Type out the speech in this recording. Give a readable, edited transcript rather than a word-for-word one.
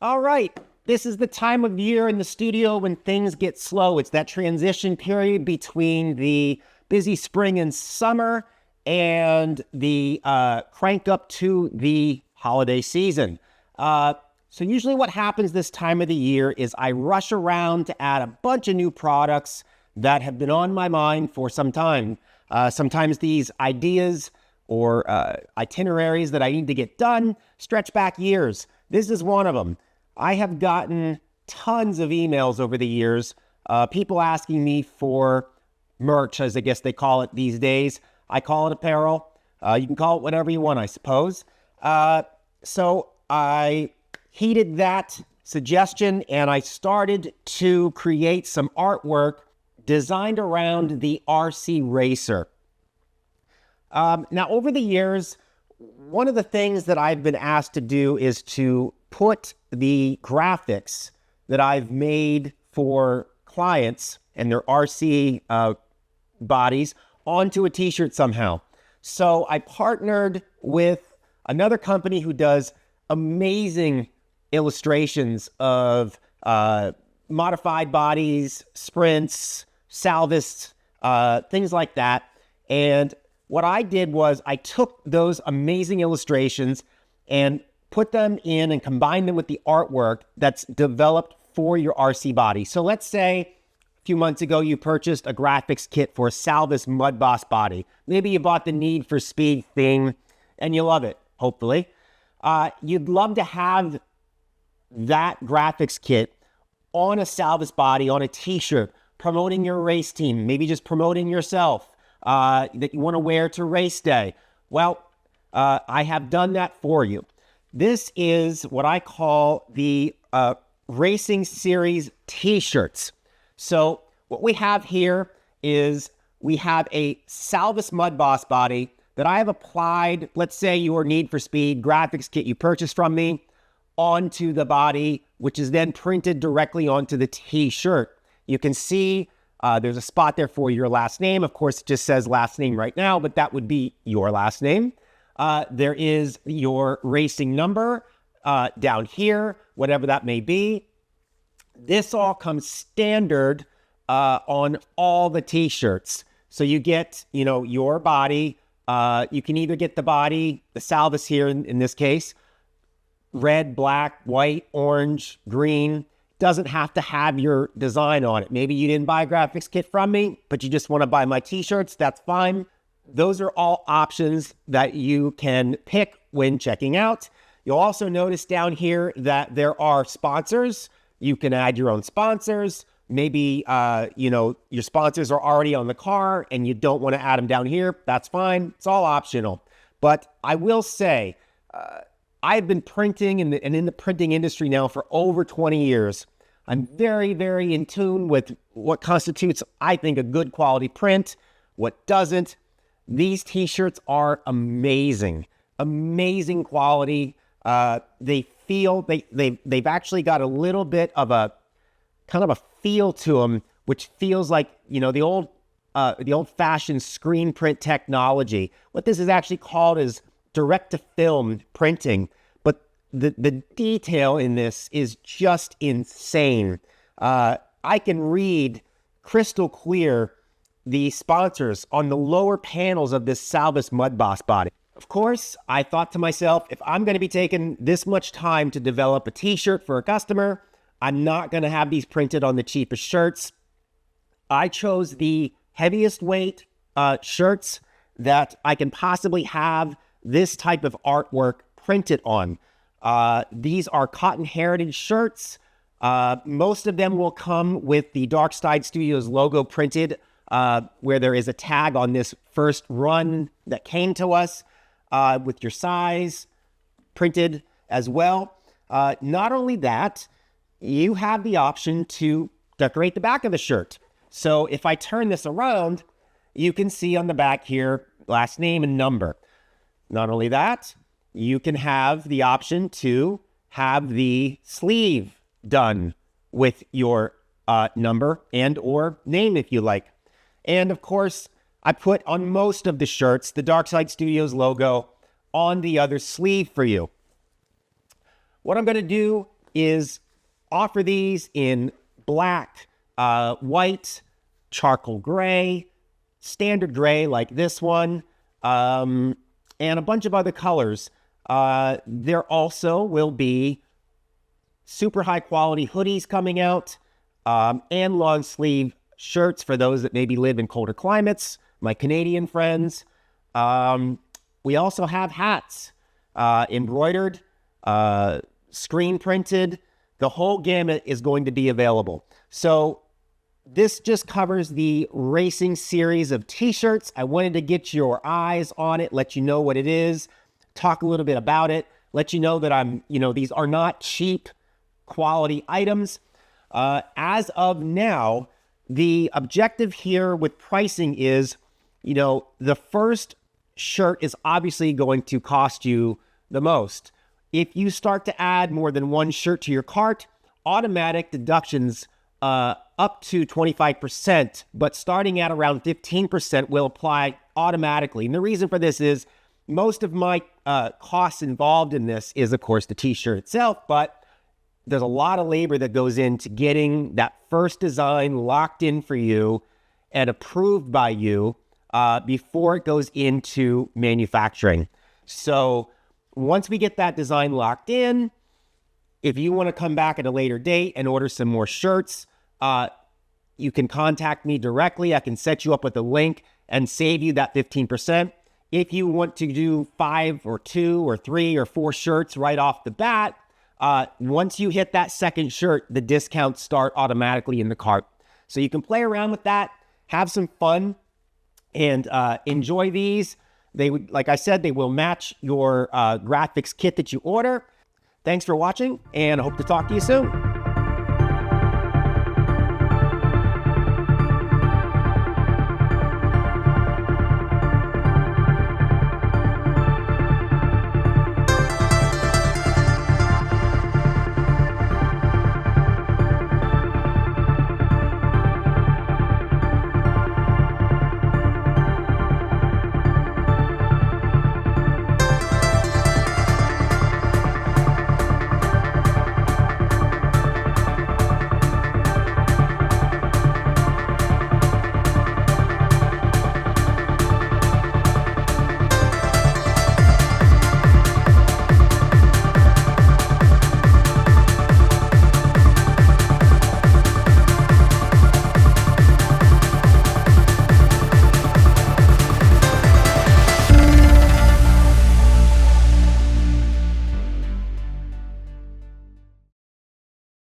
All right, this is the time of year in the studio when things get slow. It's that transition period between the busy spring and summer and the crank up to the holiday season. So usually what happens this time of the year is I rush around to add a bunch of new products that have been on my mind for some time. Sometimes these ideas or itineraries that I need to get done stretch back years. This is one of them. I have gotten tons of emails over the years, people asking me for merch, as I guess they call it these days. I call it apparel. You can call it whatever you want, I suppose. So I heeded that suggestion and I started to create some artwork designed around the RC Racer. Now, over the years, one of the things that I've been asked to do is to put the graphics that I've made for clients and their RC bodies onto a t-shirt somehow. So I partnered with another company who does amazing illustrations of modified bodies, sprints, salvists, things like that. And what I did was I took those amazing illustrations and put them in and combined them with the artwork that's developed for your RC body. So let's say a few months ago you purchased a graphics kit for a Salvis Mud Boss body. Maybe you bought the Need for Speed thing and you love it, hopefully. You'd love to have that graphics kit on a Salvis body, on a t-shirt, promoting your race team, maybe just promoting yourself. That you want to wear to race day. Well, I have done that for you. This is what I call the Racing Series t-shirts. So what we have here is we have a Salvis Mud Boss body that I have applied, let's say your Need for Speed graphics kit you purchased from me, onto the body, which is then printed directly onto the t-shirt. You can see there's a spot there for your last name. Of course, it just says last name right now, but that would be your last name. There is your racing number down here, whatever that may be. This all comes standard on all the t-shirts. So you get, your body. You can either get the body, the Salvis here in this case, red, black, white, orange, green. Doesn't have to have your design on it. Maybe you didn't buy a graphics kit from me, but you just want to buy my t-shirts. That's fine. Those are all options that you can pick when checking out. You'll also notice down here that there are sponsors. You can add your own sponsors. Maybe, your sponsors are already on the car and you don't want to add them down here. That's fine. It's all optional. But I will say, I've been printing and in the printing industry now for over 20 years. I'm very, very in tune with what constitutes, I think, a good quality print, what doesn't. These t-shirts are amazing, amazing quality. They've actually got a little bit of a kind of a feel to them, which feels like, the old-fashioned screen print technology. What this is actually called is direct-to-film printing, but the detail in this is just insane. I can read crystal clear the sponsors on the lower panels of this Salvis Mud Boss body. Of course, I thought to myself, if I'm going to be taking this much time to develop a t-shirt for a customer, I'm not going to have these printed on the cheapest shirts. I chose the heaviest weight shirts that I can possibly have this type of artwork printed on. These are Cotton Heritage shirts. Most of them will come with the Darkside Studios logo printed, where there is a tag on this first run that came to us, with your size printed as well. Not only that, you have the option to decorate the back of the shirt. So if I turn this around, you can see on the back here, last name and number. Not only that, you can have the option to have the sleeve done with your number and or name if you like. And of course, I put on most of the shirts the Darkside Studios logo on the other sleeve for you. What I'm going to do is offer these in black, white, charcoal gray, standard gray like this one, and a bunch of other colors. There also will be super high quality hoodies coming out, and long sleeve shirts for those that maybe live in colder climates, my Canadian friends. We also have hats, embroidered, screen printed. The whole gamut is going to be available. So this just covers the racing series of t-shirts. I wanted to get your eyes on it, let you know what it is, talk a little bit about it, let you know that these are not cheap quality items. As of now, the objective here with pricing is, the first shirt is obviously going to cost you the most. If you start to add more than one shirt to your cart, automatic deductions up to 25%, but starting at around 15% will apply automatically. And the reason for this is most of my costs involved in this is, of course, the t-shirt itself, but there's a lot of labor that goes into getting that first design locked in for you and approved by you before it goes into manufacturing. So once we get that design locked in, if you want to come back at a later date and order some more shirts, you can contact me directly. I can set you up with a link and save you that 15%. If you want to do 5 or 2 or 3 or 4 shirts right off the bat, once you hit that second shirt, the discounts start automatically in the cart. So you can play around with that, have some fun, and enjoy these. Like I said, they will match your graphics kit that you order. Thanks for watching, and I hope to talk to you soon.